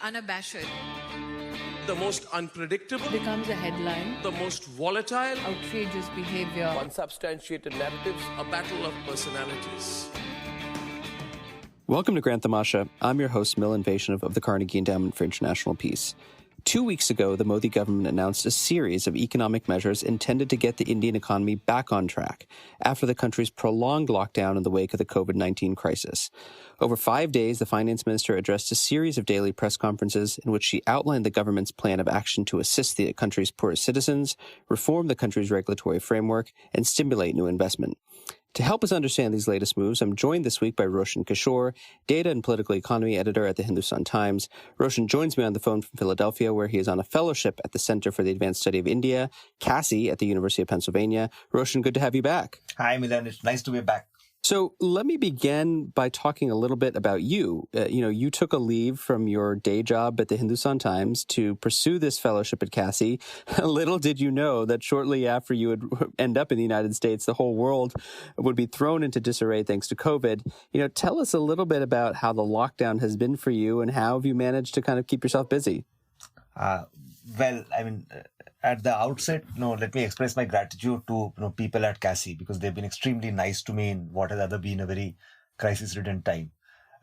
unabashed, the most unpredictable, becomes a headline, the most volatile, outrageous behavior, unsubstantiated narratives, a battle of personalities. Welcome to Grant Tamasha. I'm your host, Milan of the Carnegie Endowment for International Peace. 2 weeks ago, the Modi government announced a series of economic measures intended to get the Indian economy back on track after the country's prolonged lockdown in the wake of the COVID-19 crisis. Over 5 days, the finance minister addressed a series of daily press conferences in which she outlined the government's plan of action to assist the country's poorest citizens, reform the country's regulatory framework, and stimulate new investment. To help us understand these latest moves, I'm joined this week by Roshan Kishore, data and political economy editor at the Hindustan Times. Roshan joins me on the phone from Philadelphia, where he is on a fellowship at the Center for the Advanced Study of India, CASI, at the University of Pennsylvania. Roshan, good to have you back. Hi, Milan. It's nice to be back. So let me begin by talking a little bit about you. You took a leave from your day job at the Hindustan Times to pursue this fellowship at CASI. Little did you know that shortly after you would end up in the United States, the whole world would be thrown into disarray thanks to COVID. Tell us a little bit about how the lockdown has been for you and how have you managed to kind of keep yourself busy? At the outset, let me express my gratitude to people at CASI because they've been extremely nice to me in what has other been a very crisis-ridden time.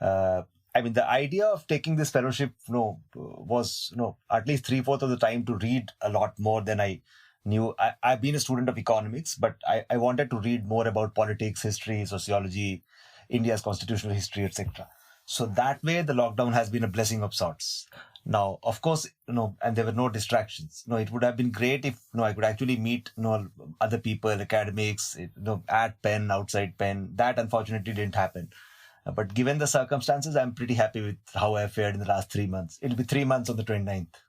The idea of taking this fellowship, was at least 3/4 of the time to read a lot more than I knew. I've been a student of economics, but I wanted to read more about politics, history, sociology, India's constitutional history, etc. So that way, the lockdown has been a blessing of sorts. Now, of course, and there were no distractions. It would have been great if, I could actually meet, other people, academics, at Penn, outside Penn. That unfortunately didn't happen. But given the circumstances, I'm pretty happy with how I fared in the last 3 months. It'll be 3 months on the 29th.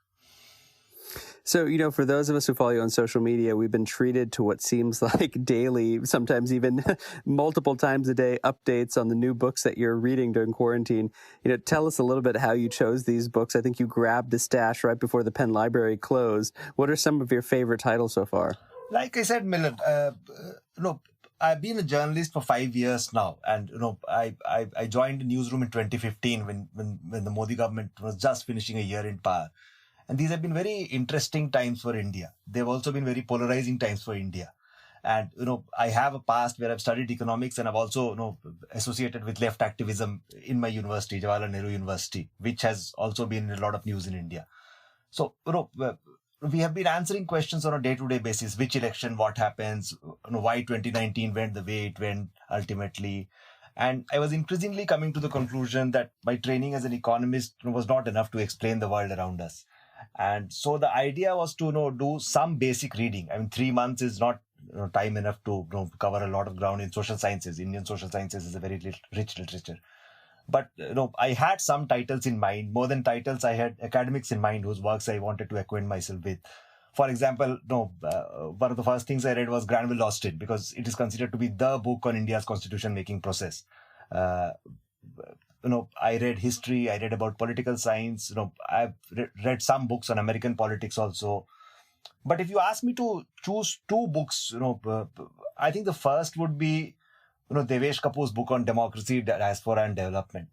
So, for those of us who follow you on social media, we've been treated to what seems like daily, sometimes even multiple times a day, updates on the new books that you're reading during quarantine. Tell us a little bit how you chose these books. I think you grabbed a stash right before the Penn Library closed. What are some of your favorite titles so far? Like I said, Milan, I've been a journalist for 5 years now. And, I joined the newsroom in 2015 when the Modi government was just finishing a year in power. And these have been very interesting times for India. They've also been very polarizing times for India. And, I have a past where I've studied economics and I've also, associated with left activism in my university, Jawaharlal Nehru University, which has also been in a lot of news in India. So, we have been answering questions on a day-to-day basis. Which election, what happens, why 2019 went the way it went ultimately. And I was increasingly coming to the conclusion that my training as an economist was not enough to explain the world around us. And so the idea was to do some basic reading. 3 months is not time enough to cover a lot of ground in social sciences. Indian social sciences is a very rich literature. But I had some titles in mind. More than titles, I had academics in mind whose works I wanted to acquaint myself with. For example, one of the first things I read was Granville Austin because it is considered to be the book on India's constitution making process. I read history, I read about political science, I've read some books on American politics also. But if you ask me to choose 2 books, I think the first would be, Devesh Kapoor's book on democracy, diaspora and development.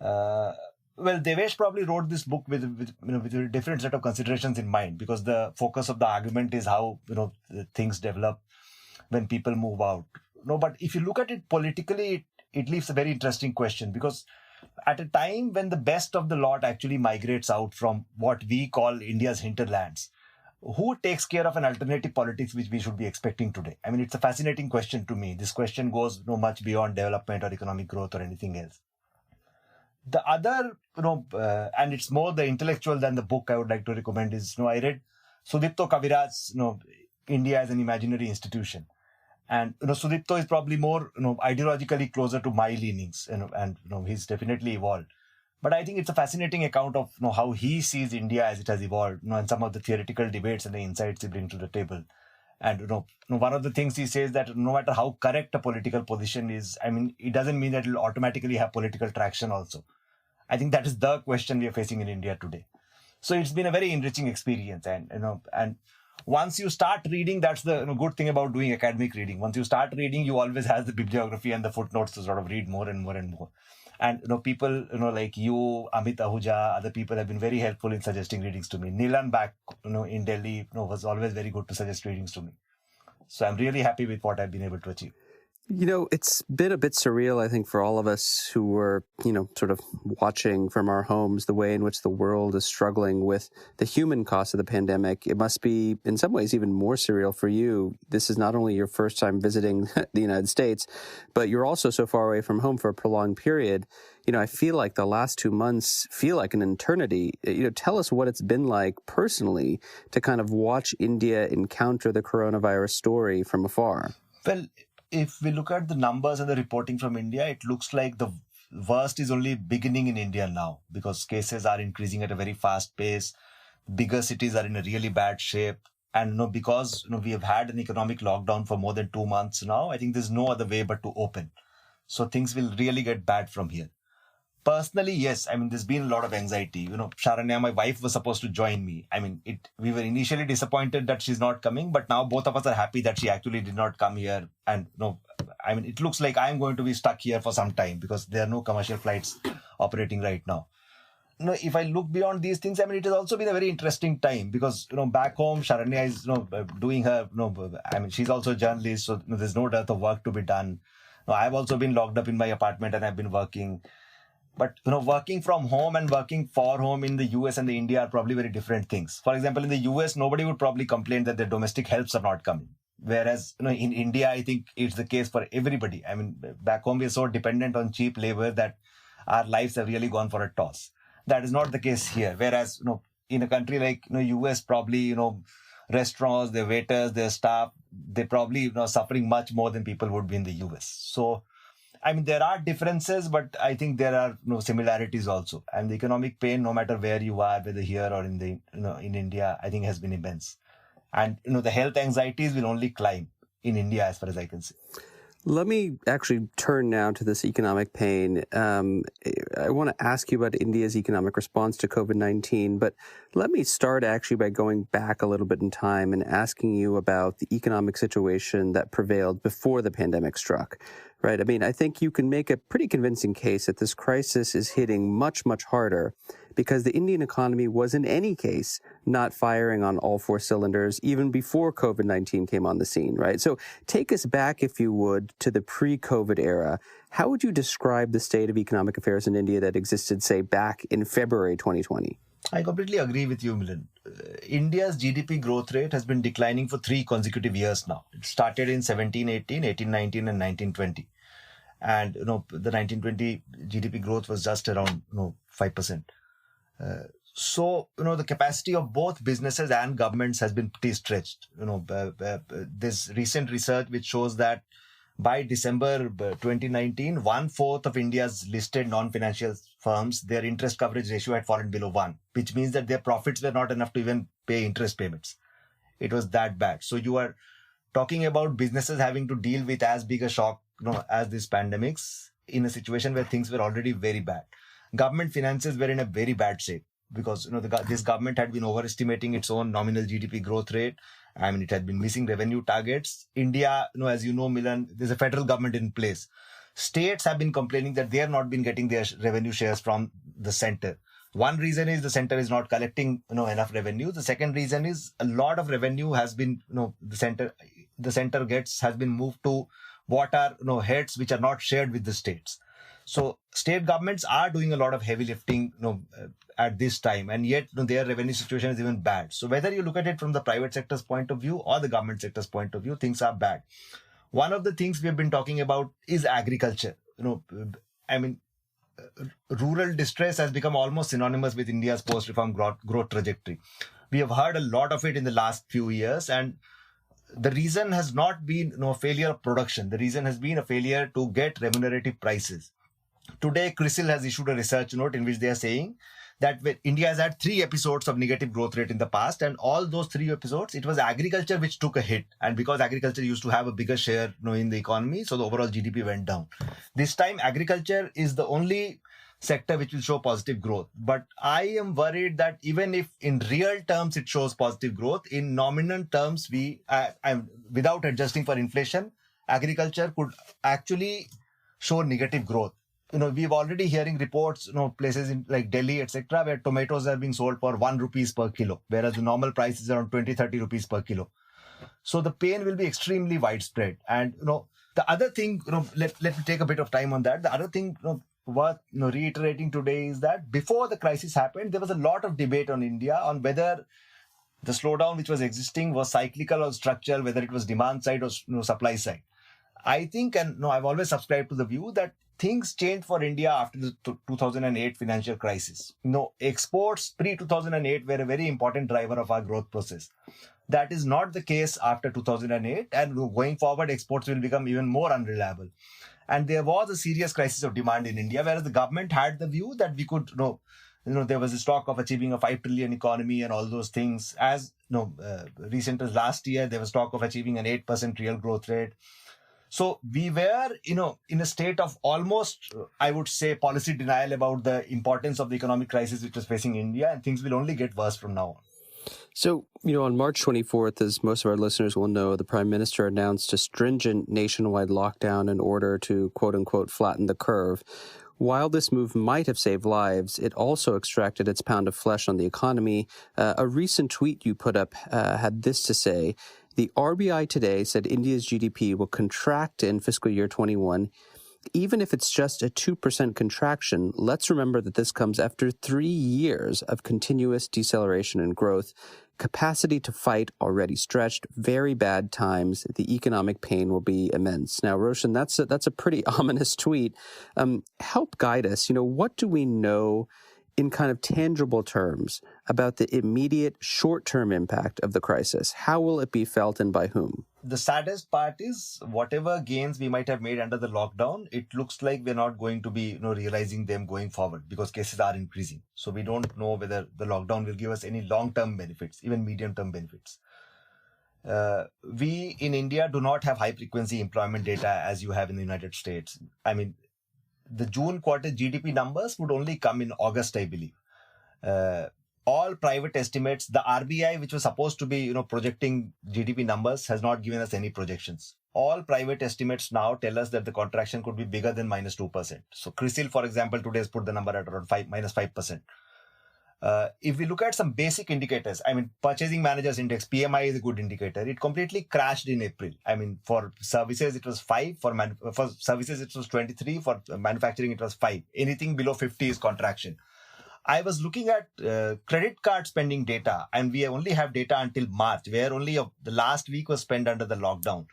Devesh probably wrote this book with a different set of considerations in mind because the focus of the argument is how, things develop when people move out. But if you look at it politically, it leaves a very interesting question because at a time when the best of the lot actually migrates out from what we call India's hinterlands, who takes care of an alternative politics which we should be expecting today? It's a fascinating question to me. This question goes much beyond development or economic growth or anything else. The other, and it's more the intellectual than the book I would like to recommend is, I read Sudipto Kaviraj's, India as an Imaginary Institution. And, Sudipto is probably more, ideologically closer to my leanings, and he's definitely evolved. But I think it's a fascinating account of, how he sees India as it has evolved, and some of the theoretical debates and the insights he brings to the table. And, one of the things he says that no matter how correct a political position is, it doesn't mean that it'll automatically have political traction also. I think that is the question we are facing in India today. So it's been a very enriching experience. And once you start reading, that's the good thing about doing academic reading. Once you start reading, you always have the bibliography and the footnotes to sort of read more and more and more. And people like you, Amit Ahuja, other people have been very helpful in suggesting readings to me. Nilan back in Delhi was always very good to suggest readings to me. So I'm really happy with what I've been able to achieve. It's been a bit surreal, I think, for all of us who were, sort of watching from our homes the way in which the world is struggling with the human cost of the pandemic. It must be, in some ways, even more surreal for you. This is not only your first time visiting the United States, but you're also so far away from home for a prolonged period. I feel like the last 2 months feel like an eternity. Tell us what it's been like personally to kind of watch India encounter the coronavirus story from afar. Well, if we look at the numbers and the reporting from India, it looks like the worst is only beginning in India now, because cases are increasing at a very fast pace. Bigger cities are in a really bad shape. And because we have had an economic lockdown for more than 2 months now, I think there's no other way but to open. So things will really get bad from here. Personally, yes. There's been a lot of anxiety. Sharanya, my wife, was supposed to join me. We were initially disappointed that she's not coming, but now both of us are happy that she actually did not come here. And it looks like I'm going to be stuck here for some time because there are no commercial flights operating right now. If I look beyond these things, it has also been a very interesting time because, back home, Sharanya is, doing her, she's also a journalist, so there's no dearth of work to be done. I've also been locked up in my apartment and I've been working. But, working from home and working for home in the US and the India are probably very different things. For example, in the US, nobody would probably complain that their domestic helps are not coming. Whereas, in India, I think it's the case for everybody. Back home, we're so dependent on cheap labor that our lives have really gone for a toss. That is not the case here. Whereas, in a country like, US, probably, restaurants, their waiters, their staff, they probably, suffering much more than people would be in the US. So, there are differences, but I think there are similarities also. And the economic pain, no matter where you are, whether here or in India, I think has been immense. And, the health anxieties will only climb in India as far as I can see. Let me actually turn now to this economic pain. I want to ask you about India's economic response to COVID-19, but let me start actually by going back a little bit in time and asking you about the economic situation that prevailed before the pandemic struck, right? I think you can make a pretty convincing case that this crisis is hitting much, much harder because the Indian economy was in any case not firing on all four cylinders even before COVID-19 came on the scene, right? So take us back, if you would, to the pre-COVID era. How would you describe the state of economic affairs in India that existed, say, back in February 2020? I completely agree with you, Milan. India's GDP growth rate has been declining for 3 consecutive years now. It started in 17-18, 18-19 and 19-20. And, the 19-20 GDP growth was just around, 5%. So, the capacity of both businesses and governments has been pretty stretched. This recent research which shows that by December 2019, 1/4 of India's listed non-financial firms, their interest coverage ratio had fallen below 1, which means that their profits were not enough to even pay interest payments. It was that bad. So you are talking about businesses having to deal with as big a shock, as this pandemics in a situation where things were already very bad. Government finances were in a very bad shape because, this government had been overestimating its own nominal GDP growth rate. It had been missing revenue targets. India, as you know, Milan, there's a federal government in place. States have been complaining that they have not been getting their revenue shares from the center. One reason is the center is not collecting, enough revenue. The second reason is a lot of revenue has been, the center has been moved to what are, heads which are not shared with the states. So state governments are doing a lot of heavy lifting, at this time, and yet their revenue situation is even bad. So whether you look at it from the private sector's point of view or the government sector's point of view, things are bad. One of the things we have been talking about is agriculture. Rural distress has become almost synonymous with India's post-reform growth trajectory. We have heard a lot of it in the last few years, and the reason has not been failure of production. The reason has been a failure to get remunerative prices. Today, CRISIL has issued a research note in which they are saying that India has had 3 episodes of negative growth rate in the past, and all those 3 episodes, it was agriculture which took a hit. And because agriculture used to have a bigger share in the economy, so the overall GDP went down. This time, agriculture is the only sector which will show positive growth. But I am worried that even if in real terms it shows positive growth, in nominal terms, without adjusting for inflation, agriculture could actually show negative growth. we've already hearing reports, places in like Delhi, etc., where tomatoes are being sold for 1 rupees per kilo, whereas the normal price is around 20-30 rupees per kilo. So the pain will be extremely widespread. And, the other thing, let me take a bit of time on that. The other thing, worth reiterating today is that before the crisis happened, there was a lot of debate on India on whether the slowdown which was existing was cyclical or structural, whether it was demand side or supply side. I think, and I've always subscribed to the view that things changed for India after the 2008 financial crisis. Exports pre-2008 were a very important driver of our growth process. That is not the case after 2008, and going forward, exports will become even more unreliable. And there was a serious crisis of demand in India, whereas the government had the view that we could, there was this talk of achieving a 5 trillion economy and all those things. As recent as last year, there was talk of achieving an 8% real growth rate. So we were, in a state of almost, I would say, policy denial about the importance of the economic crisis which was facing India, and things will only get worse from now on. So, on March 24th, as most of our listeners will know, the Prime Minister announced a stringent nationwide lockdown in order to, quote unquote, flatten the curve. While this move might have saved lives, it also extracted its pound of flesh on the economy. A recent tweet you put up had this to say: the RBI today said India's GDP will contract in fiscal year 21. Even if it's just a 2% contraction, let's remember that this comes after 3 years of continuous deceleration in growth. Capacity to fight already stretched. Very bad times. The economic pain will be immense. Now, Roshan, that's a pretty ominous tweet. Help guide us. What do we know in kind of tangible terms about the immediate short-term impact of the crisis? How will it be felt and by whom? The saddest part is whatever gains we might have made under the lockdown, it looks like we're not going to be realizing them going forward because cases are increasing. So we don't know whether the lockdown will give us any long-term benefits, even medium-term benefits. We in India do not have high-frequency employment data as you have in the United States. I mean, the June quarter GDP numbers would only come in August, I believe. All private estimates, the RBI, which was supposed to be, projecting GDP numbers, has not given us any projections. All private estimates now tell us that the contraction could be bigger than minus 2%. So CRISIL, for example, today has put the number at around minus 5%. If we look at some basic indicators, Purchasing Managers Index, PMI is a good indicator. It completely crashed in April. For services, it was 5. For services, it was 23. For manufacturing, it was 5. Anything below 50 is contraction. I was looking at credit card spending data, and we only have data until March, where only the last week was spent under the lockdown.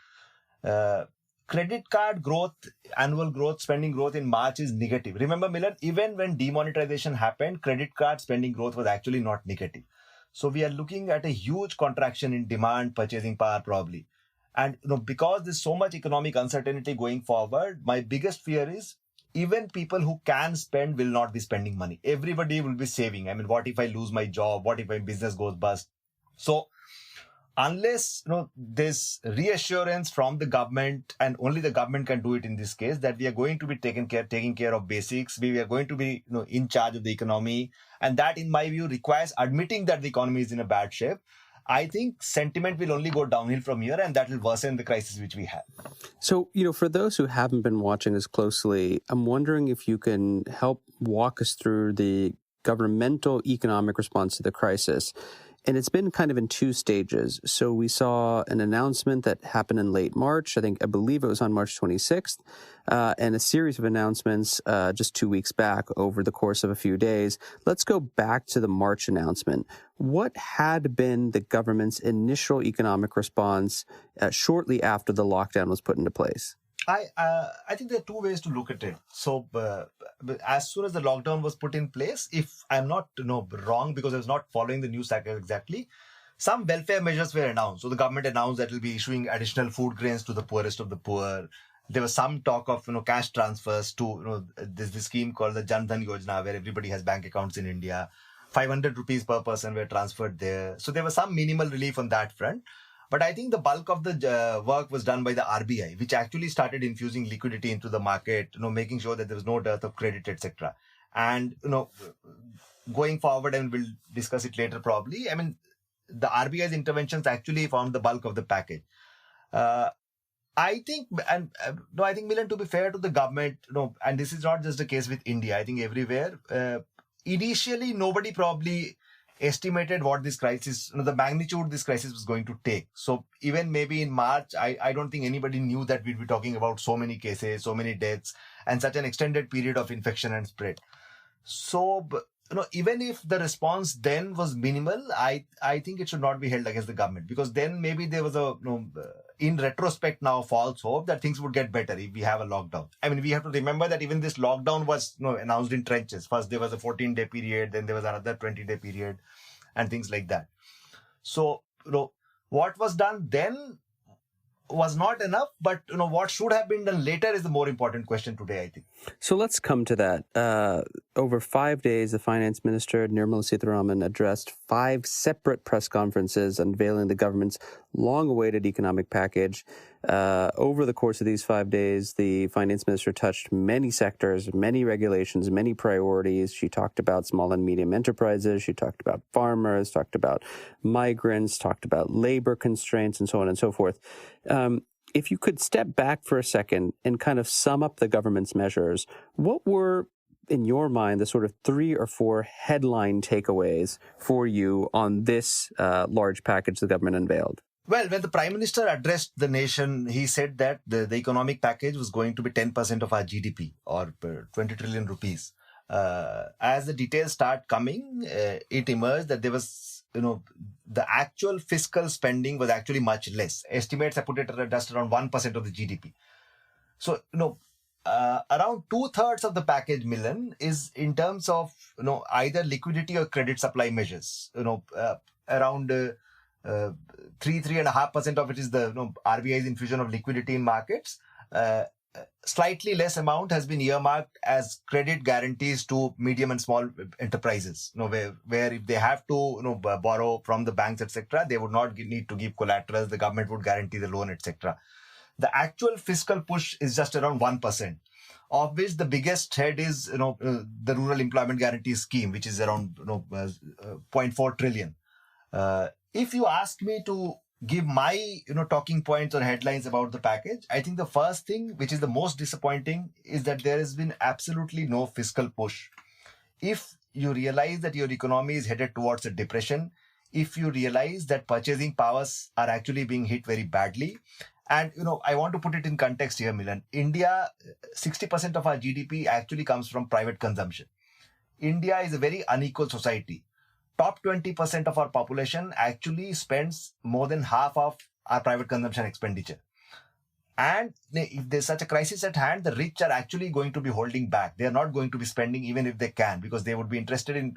Credit card growth, annual growth, spending growth in March is negative. Remember, Milan, even when demonetization happened, credit card spending growth was actually not negative. So we are looking at a huge contraction in demand, purchasing power probably. And because there's so much economic uncertainty going forward, my biggest fear is even people who can spend will not be spending money. Everybody will be saving. What if I lose my job? What if my business goes bust? So unless there's reassurance from the government, and only the government can do it in this case, that we are going to be taking care of basics, we are going to be in charge of the economy, and that in my view requires admitting that the economy is in a bad shape, I think sentiment will only go downhill from here, and that will worsen the crisis which we have. So, for those who haven't been watching as closely, I'm wondering if you can help walk us through the governmental economic response to the crisis. And it's been kind of in two stages. So we saw an announcement that happened in late March. I believe it was on March 26th, and a series of announcements just 2 weeks back over the course of a few days. Let's go back to the March announcement. What had been the government's initial economic response shortly after the lockdown was put into place? I think there are two ways to look at it. So as soon as the lockdown was put in place, if I'm not wrong, because I was not following the news cycle exactly, some welfare measures were announced. So the government announced that it will be issuing additional food grains to the poorest of the poor. There was some talk of cash transfers to there's this scheme called the Jan Dhan Yojana, where everybody has bank accounts in India. 500 rupees per person were transferred there. So there was some minimal relief on that front. But I think the bulk of the work was done by the RBI, which actually started infusing liquidity into the market, making sure that there was no dearth of credit, etc. And, going forward, and we'll discuss it later probably, the RBI's interventions actually formed the bulk of the package. I think, and no, I think, Milan, to be fair to the government, and this is not just the case with India, I think everywhere, initially nobody probably estimated what this crisis, the magnitude this crisis was going to take. So even maybe in March, I don't think anybody knew that we'd be talking about so many cases, so many deaths, and such an extended period of infection and spread. So, even if the response then was minimal, I think it should not be held against the government, because then maybe there was a, in retrospect now, false hope that things would get better if we have a lockdown. I mean, we have to remember that even this lockdown was announced in trenches. First, there was a 14-day period, then there was another 20-day period, and things like that. So, what was done then was not enough, but what should have been done later is the more important question today, I think. So let's come to that. Over 5 days, the finance minister, Nirmala Sitharaman, addressed 5 separate press conferences unveiling the government's long-awaited economic package. Over the course of these 5 days, the finance minister touched many sectors, many regulations, many priorities. She talked about small and medium enterprises. She talked about farmers, talked about migrants, talked about labor constraints, and so on and so forth. If you could step back for a second and kind of sum up the government's measures, what were, in your mind, the sort of 3 or 4 headline takeaways for you on this large package the government unveiled? Well, when the Prime Minister addressed the nation, he said that the economic package was going to be 10% of our GDP, or 20 trillion rupees. As the details start coming, it emerged that there was, the actual fiscal spending was actually much less. Estimates have put it at just around 1% of the GDP. So, around 2/3 of the package, Milan, is in terms of, either liquidity or credit supply measures. Around 3.5% of it is the RBI's infusion of liquidity in markets. Slightly less amount has been earmarked as credit guarantees to medium and small enterprises, where if they have to borrow from the banks, etc., they would not need to give collaterals. The government would guarantee the loan, etc. The actual fiscal push is just around 1%, of which the biggest head is the Rural Employment Guarantee Scheme, which is around 0.4 trillion. If you ask me to give my talking points or headlines about the package, I think the first thing, which is the most disappointing, is that there has been absolutely no fiscal push. If you realize that your economy is headed towards a depression, if you realize that purchasing powers are actually being hit very badly, and I want to put it in context here, Milan. India, 60% of our GDP actually comes from private consumption. India is a very unequal society. Top 20% of our population actually spends more than half of our private consumption expenditure. And if there's such a crisis at hand, the rich are actually going to be holding back. They are not going to be spending even if they can, because they would be interested in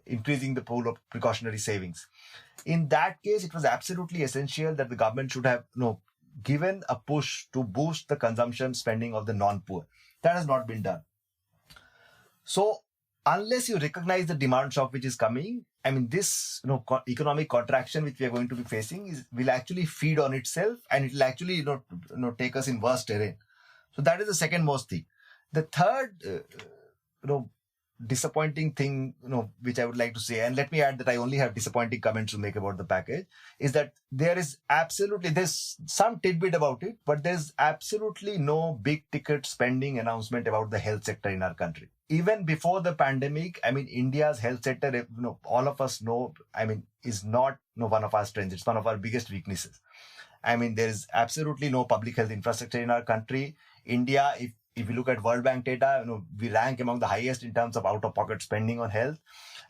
increasing the pool of precautionary savings. In that case, it was absolutely essential that the government should have given a push to boost the consumption spending of the non-poor. That has not been done. So, unless you recognize the demand shock which is coming, I mean, this economic contraction which we are going to be facing will actually feed on itself, and it will actually take us in worse terrain. So that is the second most thing. The third disappointing thing which I would like to say, and let me add that I only have disappointing comments to make about the package, is that there's some tidbit about it, but there's absolutely no big ticket spending announcement about the health sector in our country. Even before the pandemic, I mean, India's health sector, all of us know, I mean, is not one of our strengths. It's one of our biggest weaknesses. I mean, there is absolutely no public health infrastructure in our country. India, if you look at World Bank data, we rank among the highest in terms of out-of-pocket spending on health.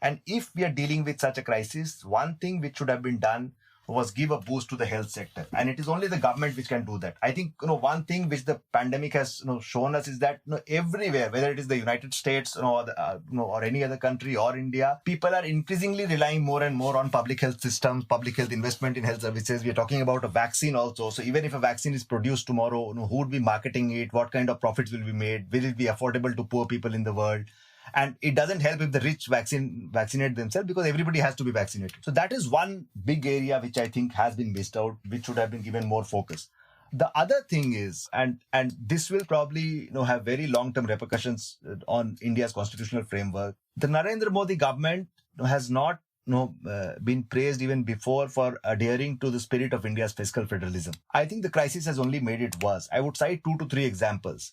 And if we are dealing with such a crisis, one thing which should have been done was give a boost to the health sector. And it is only the government which can do that. I think, one thing which the pandemic has shown us is that everywhere, whether it is the United States or any other country or India, people are increasingly relying more and more on public health systems, public health investment in health services. We are talking about a vaccine also. So even if a vaccine is produced tomorrow, who would be marketing it? What kind of profits will be made? Will it be affordable to poor people in the world? And it doesn't help if the rich vaccinate themselves, because everybody has to be vaccinated. So that is one big area which I think has been missed out, which should have been given more focus. The other thing is, and this will probably have very long-term repercussions on India's constitutional framework. The Narendra Modi government has not been praised even before for adhering to the spirit of India's fiscal federalism. I think the crisis has only made it worse. I would cite 2 to 3 examples.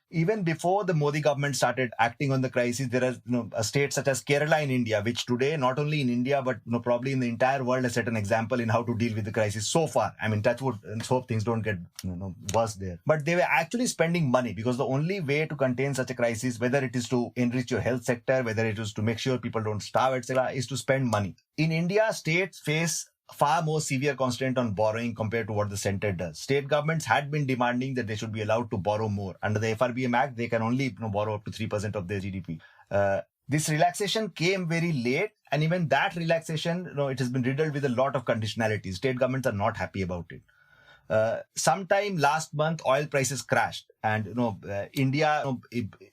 Even before the Modi government started acting on the crisis, there are a state such as Kerala in India, which today, not only in India, but probably in the entire world, has set an example in how to deal with the crisis so far. I mean, touch wood, and hope things don't get worse there. But they were actually spending money, because the only way to contain such a crisis, whether it is to enrich your health sector, whether it is to make sure people don't starve, etc., is to spend money. In India, states face far more severe constraint on borrowing compared to what the center does. State governments had been demanding that they should be allowed to borrow more. Under the FRBM Act, they can only borrow up to 3% of their GDP. This relaxation came very late, and even that relaxation, it has been riddled with a lot of conditionalities. State governments are not happy about it. Sometime last month, oil prices crashed, and India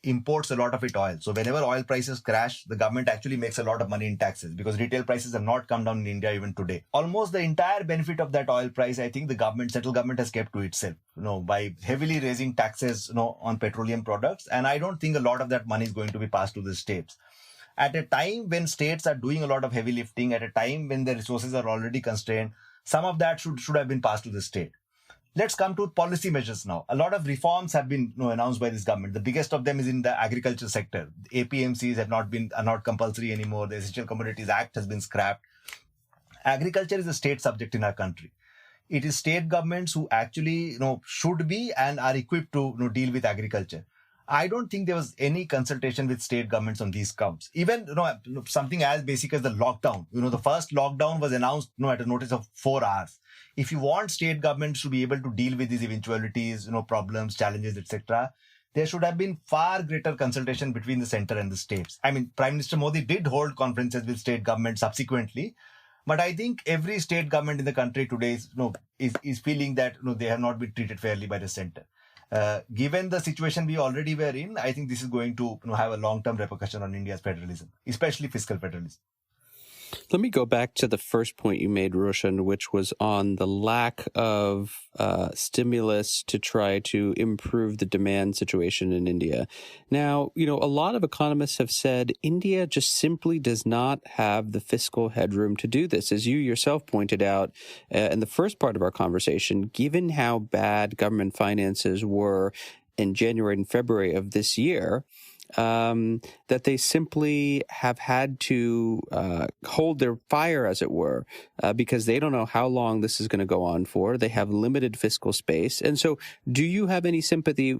imports a lot of it oil. So whenever oil prices crash, the government actually makes a lot of money in taxes, because retail prices have not come down in India even today. Almost the entire benefit of that oil price, I think the central government has kept to itself, by heavily raising taxes, on petroleum products. And I don't think a lot of that money is going to be passed to the states. At a time when states are doing a lot of heavy lifting, at a time when the resources are already constrained, some of that should have been passed to the state. Let's come to policy measures now. A lot of reforms have been announced by this government. The biggest of them is in the agriculture sector. APMCs are not compulsory anymore. The Essential Commodities Act has been scrapped. Agriculture is a state subject in our country. It is state governments who actually should be and are equipped to deal with agriculture. I don't think there was any consultation with state governments on these counts. Even something as basic as the lockdown. The first lockdown was announced at a notice of 4 hours. If you want state governments to be able to deal with these eventualities, problems, challenges, etc., there should have been far greater consultation between the center and the states. I mean, Prime Minister Modi did hold conferences with state governments subsequently, but I think every state government in the country today is feeling that they have not been treated fairly by the center. Given the situation we already were in, I think this is going to have a long-term repercussion on India's federalism, especially fiscal federalism. Let me go back to the first point you made, Roshan, which was on the lack of stimulus to try to improve the demand situation in India. Now, a lot of economists have said India just simply does not have the fiscal headroom to do this. As you yourself pointed out in the first part of our conversation, given how bad government finances were in January and February of this year, that they simply have had to hold their fire, as it were, because they don't know how long this is going to go on for. They have limited fiscal space. And so do you have any sympathy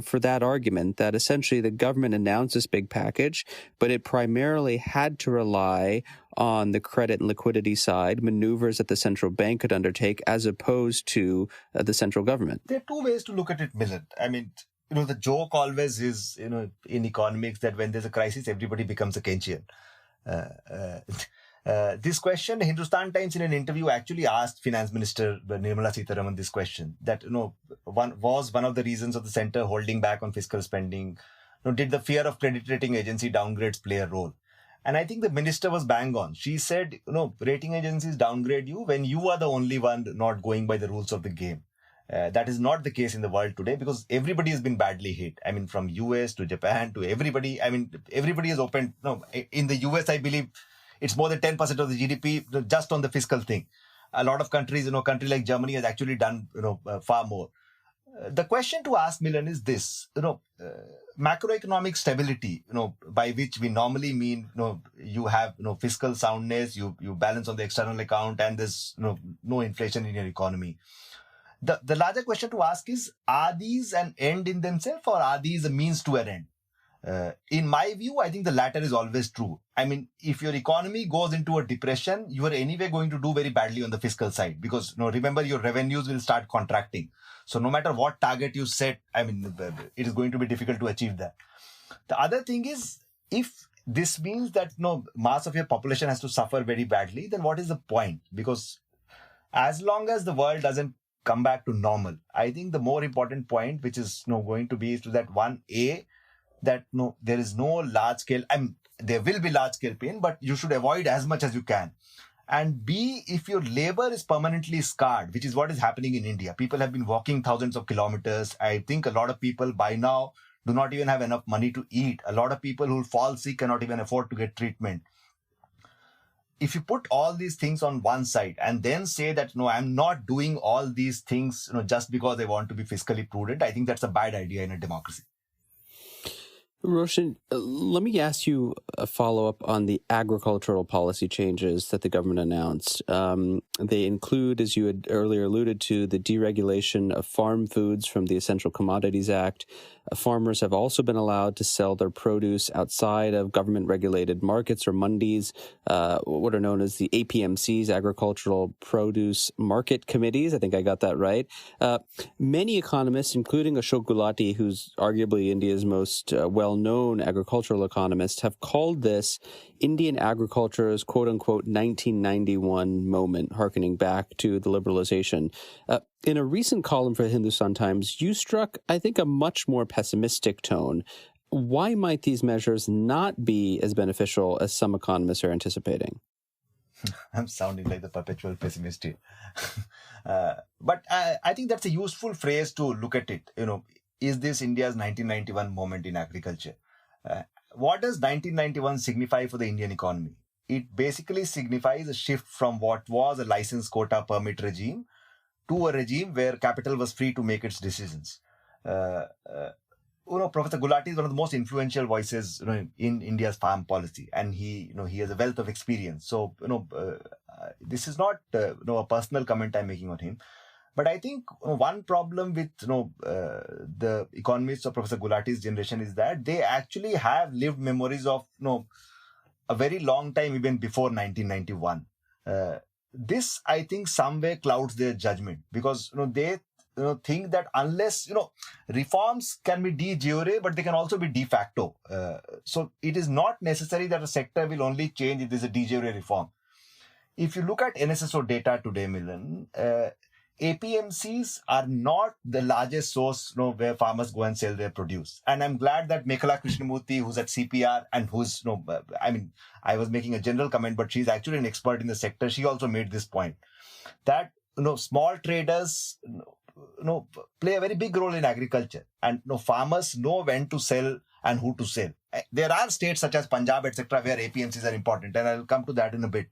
for that argument that essentially the government announced this big package, but it primarily had to rely on the credit and liquidity side, maneuvers that the central bank could undertake, as opposed to the central government? There are 2 ways to look at it, Milan. I mean, the joke always is, in economics, that when there's a crisis, everybody becomes a Keynesian. This question, Hindustan Times in an interview actually asked Finance Minister Nirmala Sitharaman this question, that, one of the reasons of the center holding back on fiscal spending, did the fear of credit rating agency downgrades play a role? And I think the minister was bang on. She said, rating agencies downgrade you when you are the only one not going by the rules of the game. That is not the case in the world today, because everybody has been badly hit. I mean, from US to Japan to everybody. I mean, everybody has opened. In the US, I believe it's more than 10% of the GDP just on the fiscal thing. A lot of countries, country like Germany has actually done, far more. The question to ask, Milan, is this, macroeconomic stability, by which we normally mean, you have, fiscal soundness, you balance on the external account, and there's, no inflation in your economy. The larger question to ask is, are these an end in themselves, or are these a means to an end? In my view, I think the latter is always true. I mean, if your economy goes into a depression, you are anyway going to do very badly on the fiscal side, because remember, your revenues will start contracting. So no matter what target you set, I mean, it is going to be difficult to achieve that. The other thing is, if this means that mass of your population has to suffer very badly, then what is the point? Because as long as the world doesn't come back to normal, I think the more important point, which is going to be, is to that that there is no large scale. I mean, there will be large scale pain, but you should avoid as much as you can. And B, if your labor is permanently scarred, which is what is happening in India, people have been walking thousands of kilometers. I think a lot of people by now do not even have enough money to eat. A lot of people who fall sick cannot even afford to get treatment. if you put all these things on one side and then say that, no, I'm not doing all these things, just because I want to be fiscally prudent, I think that's a bad idea in a democracy. Roshan, let me ask you a follow-up on the agricultural policy changes that the government announced. They include, as you had earlier alluded to, the deregulation of farm foods from the Essential Commodities Act. Farmers have also been allowed to sell their produce outside of government-regulated markets or mandis, what are known as the APMCs, Agricultural Produce Market Committees. I think I got that right. Many economists, including Ashok Gulati, who's arguably India's most well-known agricultural economist, have called this Indian agriculture's quote-unquote 1991 moment, harkening back to the liberalization. In a recent column for the Hindustan Times, you struck, I think, a much more pessimistic tone. Why might these measures not be as beneficial as some economists are anticipating? I'm sounding like the perpetual pessimist here. But I think that's a useful phrase to look at it. Is this India's 1991 moment in agriculture? What does 1991 signify for the Indian economy? It basically signifies a shift from what was a license quota permit regime to a regime where capital was free to make its decisions. Professor Gulati is one of the most influential voices, in India's farm policy, and he has a wealth of experience. So, this is not, a personal comment I'm making on him. But I think one problem with the economists of Professor Gulati's generation is that they actually have lived memories of a very long time, even before 1991. This, I think, somewhere clouds their judgment, because they think that unless reforms can be de jure, but they can also be de facto. So it is not necessary that a sector will only change if there is a de jure reform. If you look at NSSO data today, Milan, APMCs are not the largest source where farmers go and sell their produce. And I'm glad that Mekhala Krishnamurthy, who's at CPR and who's, I was making a general comment, but she's actually an expert in the sector. She also made this point that, small traders, play a very big role in agriculture, and farmers know when to sell and who to sell. There are states such as Punjab, etc., where APMCs are important, and I'll come to that in a bit.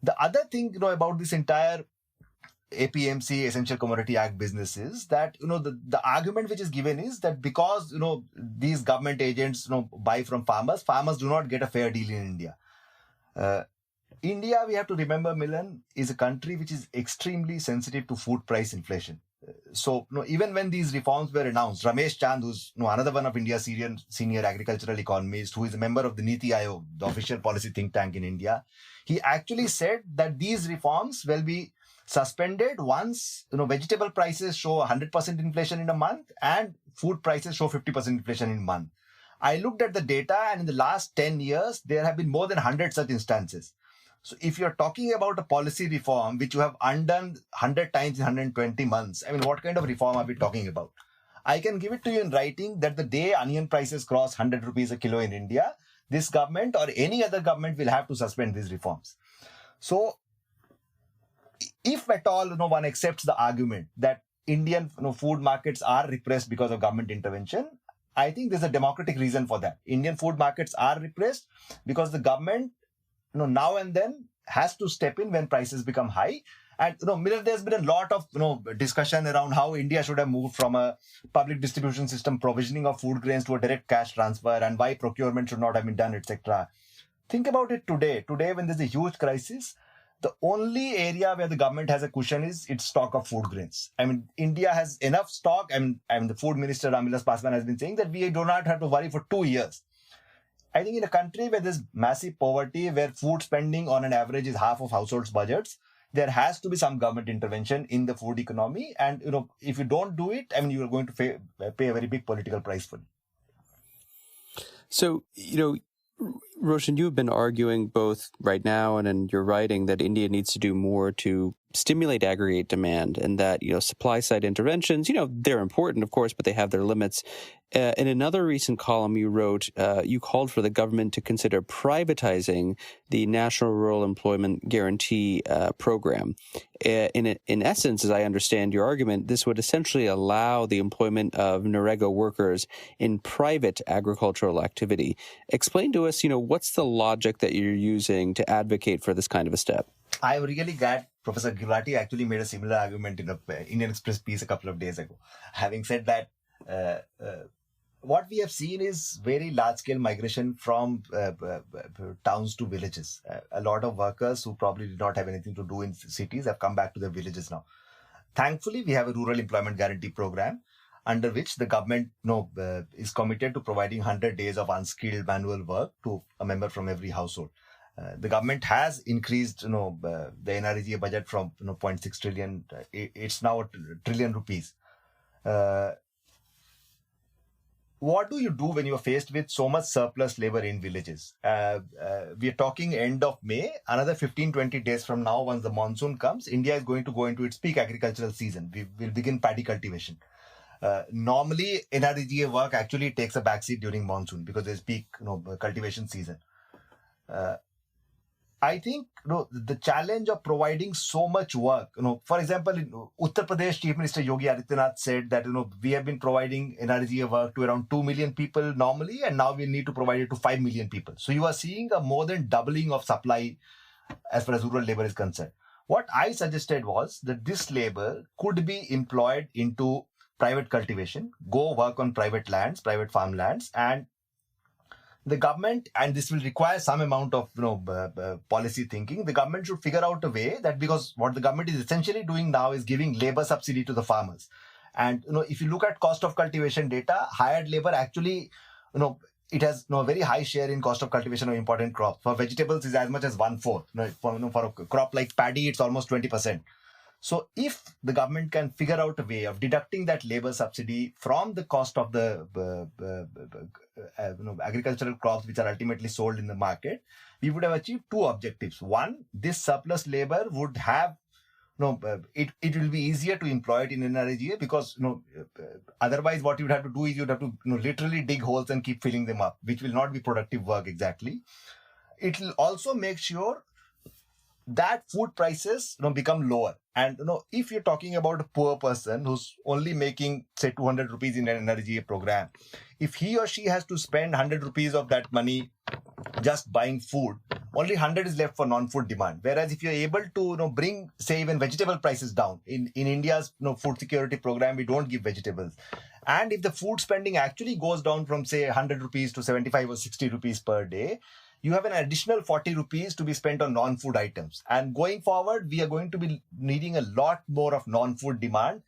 The other thing, about this entire APMC, Essential Commodity Act business is that, the argument which is given is that because, these government agents, buy from farmers do not get a fair deal in India. India, we have to remember, Milan, is a country which is extremely sensitive to food price inflation. So, even when these reforms were announced, Ramesh Chand, who's another one of India's senior agricultural economists, who is a member of the Niti Aayog, the official policy think tank in India, he actually said that these reforms will be suspended once, vegetable prices show 100% inflation in a month and food prices show 50% inflation in a month. I looked at the data, and in the last 10 years, there have been more than 100 such instances. So if you're talking about a policy reform, which you have undone 100 times in 120 months, what kind of reform are we talking about? I can give it to you in writing that the day onion prices cross 100 rupees a kilo in India, this government or any other government will have to suspend these reforms. So, if at all, one accepts the argument that Indian food markets are repressed because of government intervention, I think there's a democratic reason for that. Indian food markets are repressed because the government, now and then has to step in when prices become high. And, there's been a lot of, discussion around how India should have moved from a public distribution system provisioning of food grains to a direct cash transfer, and why procurement should not have been done, etc. Think about it today. Today, when there's a huge crisis, the only area where the government has a cushion is its stock of food grains. India has enough stock. The food minister, Ramvilas Paswan, has been saying that we do not have to worry for 2 years. I think in a country where there's massive poverty, where food spending on an average is half of households' budgets, there has to be some government intervention in the food economy. And, if you don't do it, you are going to pay a very big political price for it. So, Roshan, you've been arguing both right now and in your writing that India needs to do more to stimulate aggregate demand, and that, supply side interventions, they're important, of course, but they have their limits. In another recent column you wrote, you called for the government to consider privatizing the National Rural Employment Guarantee program. In essence, as I understand your argument, this would essentially allow the employment of Narega workers in private agricultural activity. Explain to us, what's the logic that you're using to advocate for this kind of a step? I'm really glad Professor Gulati actually made a similar argument in an Indian Express piece a couple of days ago. Having said that, what we have seen is very large-scale migration from towns to villages. A lot of workers who probably did not have anything to do in cities have come back to their villages now. Thankfully, we have a rural employment guarantee program under which the government is committed to providing 100 days of unskilled manual work to a member from every household. The government has increased, the NREGA budget from 0.6 trillion. It's now ₹1 trillion. What do you do when you are faced with so much surplus labor in villages? We are talking end of May, another 15-20 days from now, once the monsoon comes, India is going to go into its peak agricultural season. We will begin paddy cultivation. Normally, NREGA work actually takes a backseat during monsoon because there's peak cultivation season. I think the challenge of providing so much work, for example, in Uttar Pradesh, Chief Minister Yogi Adityanath said that, we have been providing NREGA work to around 2 million people normally, and now we need to provide it to 5 million people. So you are seeing a more than doubling of supply as far as rural labor is concerned. What I suggested was that this labor could be employed into private cultivation, go work on private lands, private farmlands, and the government, and this will require some amount of policy thinking, the government should figure out a way that, because what the government is essentially doing now is giving labor subsidy to the farmers. And if you look at cost of cultivation data, hired labor actually, it has a very high share in cost of cultivation of important crops. For vegetables, is as much as 1/4. For a crop like paddy, it's almost 20%. So if the government can figure out a way of deducting that labor subsidy from the cost of the agricultural crops which are ultimately sold in the market, we would have achieved two objectives. One, this surplus labor would have, it will be easier to employ it in NREGA because, otherwise what you would have to do is you'd have to literally dig holes and keep filling them up, which will not be productive work exactly. It will also make sure that food prices become lower. And if you're talking about a poor person who's only making, say, 200 rupees in an NREGA program, if he or she has to spend 100 rupees of that money just buying food, only 100 is left for non-food demand. Whereas if you're able to bring, say, even vegetable prices down, in India's food security program, we don't give vegetables. And if the food spending actually goes down from, say, 100 rupees to 75 or 60 rupees per day, you have an additional 40 rupees to be spent on non-food items. And going forward, we are going to be needing a lot more of non-food demand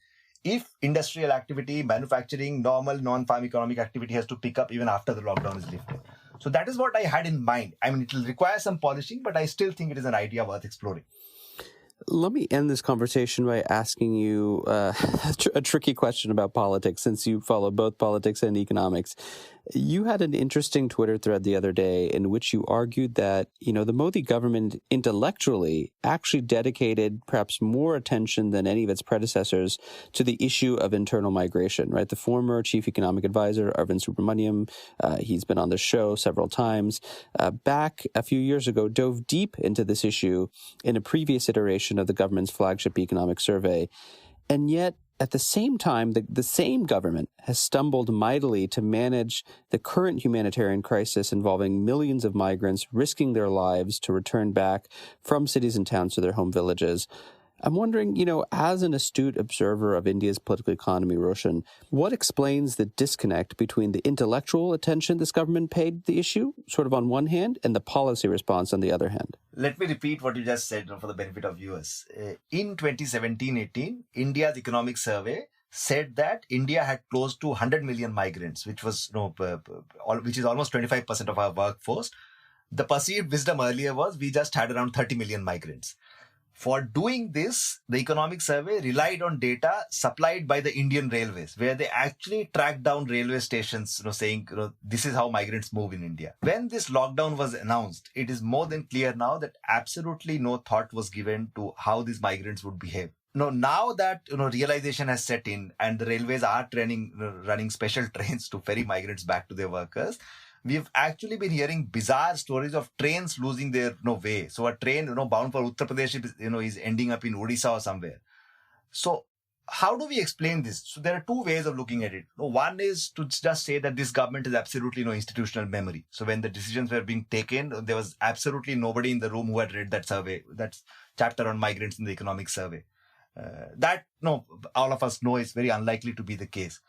if industrial activity, manufacturing, normal non-farm economic activity has to pick up even after the lockdown is lifted. So that is what I had in mind. I mean, it will require some polishing, but I still think it is an idea worth exploring. Let me end this conversation by asking you a tricky question about politics, since you follow both politics and economics. You had an interesting Twitter thread the other day in which you argued that, the Modi government intellectually actually dedicated perhaps more attention than any of its predecessors to the issue of internal migration, right? The former chief economic advisor, Arvind Subramanian, he's been on the show several times, back a few years ago, dove deep into this issue in a previous iteration of the government's flagship economic survey. And yet, at the same time, the same government has stumbled mightily to manage the current humanitarian crisis involving millions of migrants risking their lives to return back from cities and towns to their home villages. I'm wondering, as an astute observer of India's political economy, Roshan, what explains the disconnect between the intellectual attention this government paid the issue, sort of on one hand, and the policy response on the other hand? Let me repeat what you just said for the benefit of viewers. In 2017-18, India's economic survey said that India had close to 100 million migrants, which was, which is almost 25% of our workforce. The perceived wisdom earlier was we just had around 30 million migrants. For doing this, the economic survey relied on data supplied by the Indian Railways, where they actually tracked down railway stations, saying, this is how migrants move in India. When this lockdown was announced, it is more than clear now that absolutely no thought was given to how these migrants would behave. Now that realization has set in and the railways are running special trains to ferry migrants back to their workers, we've actually been hearing bizarre stories of trains losing their way. So a train bound for Uttar Pradesh is ending up in Odisha or somewhere. So how do we explain this? So there are two ways of looking at it. One is to just say that this government has absolutely no institutional memory. So when the decisions were being taken, there was absolutely nobody in the room who had read that survey, that chapter on migrants in the economic survey. That all of us know is very unlikely to be the case.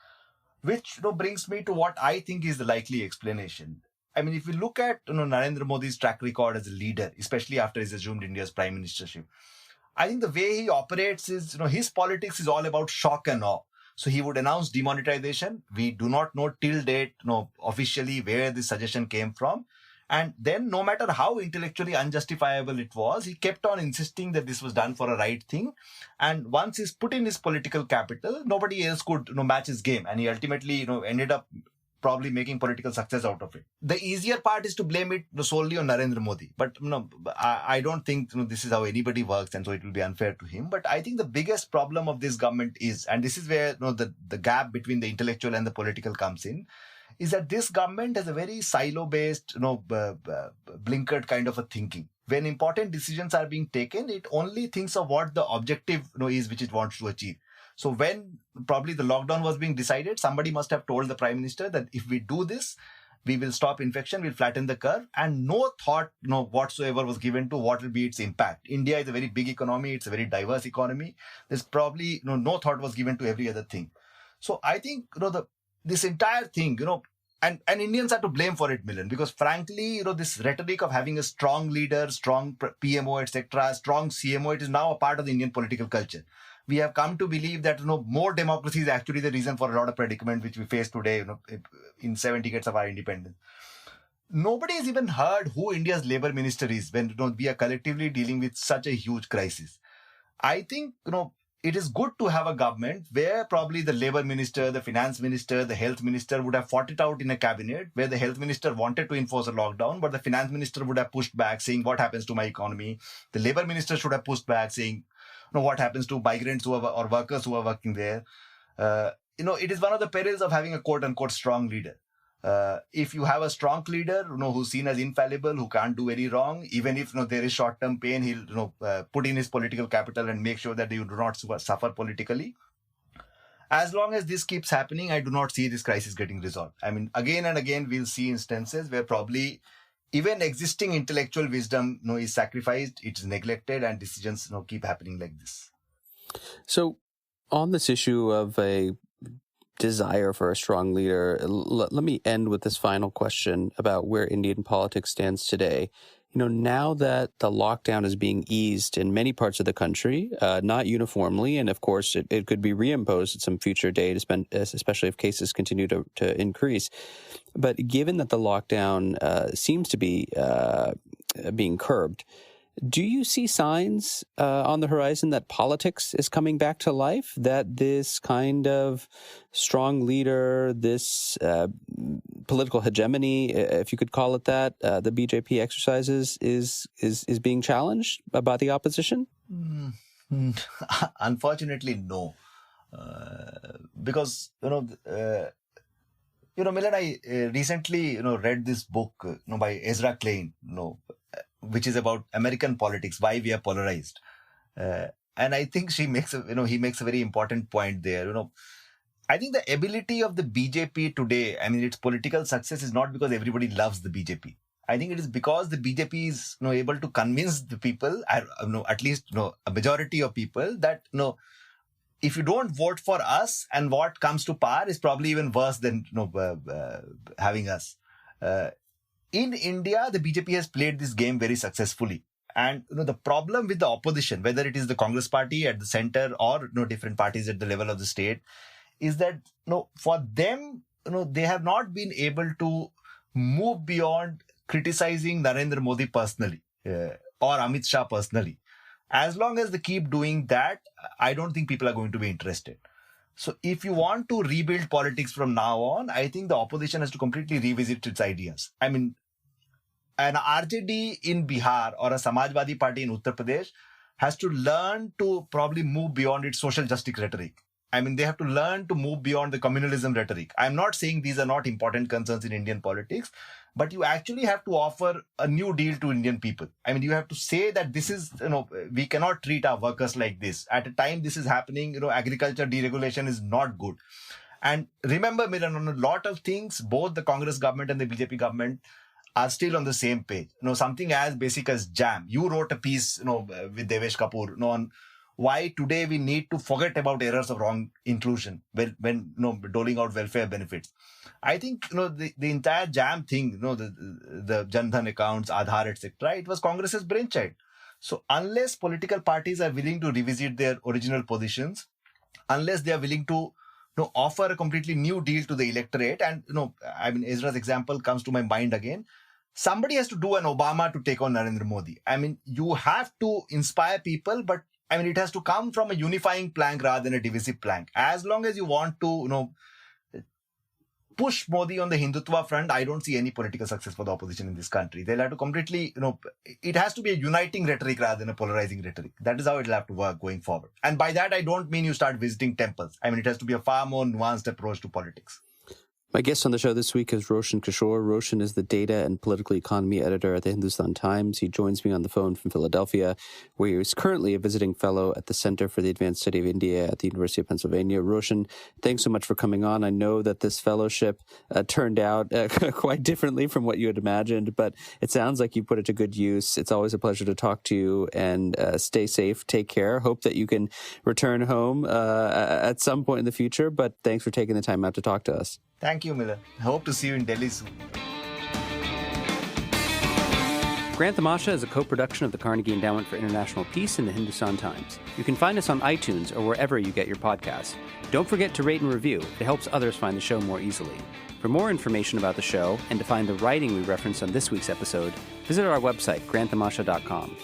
Which brings me to what I think is the likely explanation. I mean, if we look at Narendra Modi's track record as a leader, especially after he's assumed India's prime ministership, I think the way he operates is, his politics is all about shock and awe. So he would announce demonetization. We do not know till date, officially where this suggestion came from. And then no matter how intellectually unjustifiable it was, he kept on insisting that this was done for a right thing. And once he's put in his political capital, nobody else could match his game. And he ultimately ended up probably making political success out of it. The easier part is to blame it solely on Narendra Modi. But I don't think this is how anybody works, and so it will be unfair to him. But I think the biggest problem of this government is, and this is where the gap between the intellectual and the political comes in, is that this government has a very silo-based, blinkered kind of a thinking. When important decisions are being taken, it only thinks of what the objective is which it wants to achieve. So when probably the lockdown was being decided, somebody must have told the Prime Minister that if we do this, we will stop infection, we'll flatten the curve, and no thought whatsoever was given to what will be its impact. India is a very big economy, it's a very diverse economy. There's probably no thought was given to every other thing. So I think this entire thing, and Indians are to blame for it, Milan, because frankly, this rhetoric of having a strong leader, strong PMO, etc., strong CMO, it is now a part of the Indian political culture. We have come to believe that more democracy is actually the reason for a lot of predicament which we face today, in 7 decades of our independence. Nobody has even heard who India's labor minister is when we are collectively dealing with such a huge crisis. I think it is good to have a government where probably the labor minister, the finance minister, the health minister would have fought it out in a cabinet, where the health minister wanted to enforce a lockdown, but the finance minister would have pushed back, saying, what happens to my economy? The labor minister should have pushed back, saying, what happens to migrants or workers who are working there? It is one of the perils of having a quote-unquote strong leader. If you have a strong leader, who's seen as infallible, who can't do any wrong, even if there is short-term pain, he'll put in his political capital and make sure that you do not suffer politically. As long as this keeps happening, I do not see this crisis getting resolved. I mean, again and again, we'll see instances where probably even existing intellectual wisdom is sacrificed, it's neglected, and decisions keep happening like this. So on this issue of a desire for a strong leader, let me end with this final question about where Indian politics stands today. Now that the lockdown is being eased in many parts of the country, not uniformly, and of course it could be reimposed at some future date, especially if cases continue to increase. But given that the lockdown seems to be being curbed, do you see signs on the horizon that politics is coming back to life, that this kind of strong leader, this political hegemony, if you could call it that, the BJP exercises is being challenged by the opposition? Unfortunately, no. Because, Milan, I recently, read this book, by Ezra Klein, which is about American politics, why we are polarized. And I think he makes a very important point there. I think the ability of the BJP today, its political success is not because everybody loves the BJP. I think it is because the BJP is able to convince the people, at least a majority of people, that if you don't vote for us, and what comes to power is probably even worse than having us. In India, the BJP has played this game very successfully. And the problem with the opposition, whether it is the Congress party at the center or different parties at the level of the state, is that for them, they have not been able to move beyond criticizing Narendra Modi personally or Amit Shah personally. As long as they keep doing that, I don't think people are going to be interested. So if you want to rebuild politics from now on, I think the opposition has to completely revisit its ideas. I mean, an RJD in Bihar or a Samajwadi Party in Uttar Pradesh has to learn to probably move beyond its social justice rhetoric. I mean, they have to learn to move beyond the communalism rhetoric. I'm not saying these are not important concerns in Indian politics, but you actually have to offer a new deal to Indian people. I mean, you have to say that this is, we cannot treat our workers like this. At a time this is happening, agriculture deregulation is not good. And remember, Milan, on a lot of things, both the Congress government and the BJP government are still on the same page. Something as basic as JAM. You wrote a piece, with Devesh Kapoor, on why today we need to forget about errors of wrong inclusion when doling out welfare benefits. I think, the entire JAM thing, the Jan Dhan accounts, Aadhaar, etc., it was Congress's brainchild. So unless political parties are willing to revisit their original positions, unless they are willing to offer a completely new deal to the electorate, and, Ezra's example comes to my mind again, somebody has to do an Obama to take on Narendra Modi. I mean, you have to inspire people, but it has to come from a unifying plank rather than a divisive plank. As long as you want to, push Modi on the Hindutva front, I don't see any political success for the opposition in this country. They'll have to completely, it has to be a uniting rhetoric rather than a polarizing rhetoric. That is how it'll have to work going forward. And by that, I don't mean you start visiting temples. It has to be a far more nuanced approach to politics. My guest on the show this week is Roshan Kishore. Roshan is the data and political economy editor at the Hindustan Times. He joins me on the phone from Philadelphia, where he is currently a visiting fellow at the Center for the Advanced Study of India at the University of Pennsylvania. Roshan, thanks so much for coming on. I know that this fellowship turned out quite differently from what you had imagined, but it sounds like you put it to good use. It's always a pleasure to talk to you, and stay safe. Take care. Hope that you can return home at some point in the future, but thanks for taking the time out to talk to us. Thank you, Milan. I hope to see you in Delhi soon. Grant Tamasha is a co-production of the Carnegie Endowment for International Peace and the Hindustan Times. You can find us on iTunes or wherever you get your podcasts. Don't forget to rate and review. It helps others find the show more easily. For more information about the show and to find the writing we referenced on this week's episode, visit our website, granttamasha.com.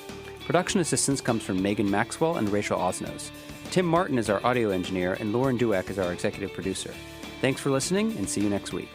Production assistance comes from Megan Maxwell and Rachel Osnos. Tim Martin is our audio engineer, and Lauren Dueck is our executive producer. Thanks for listening, and see you next week.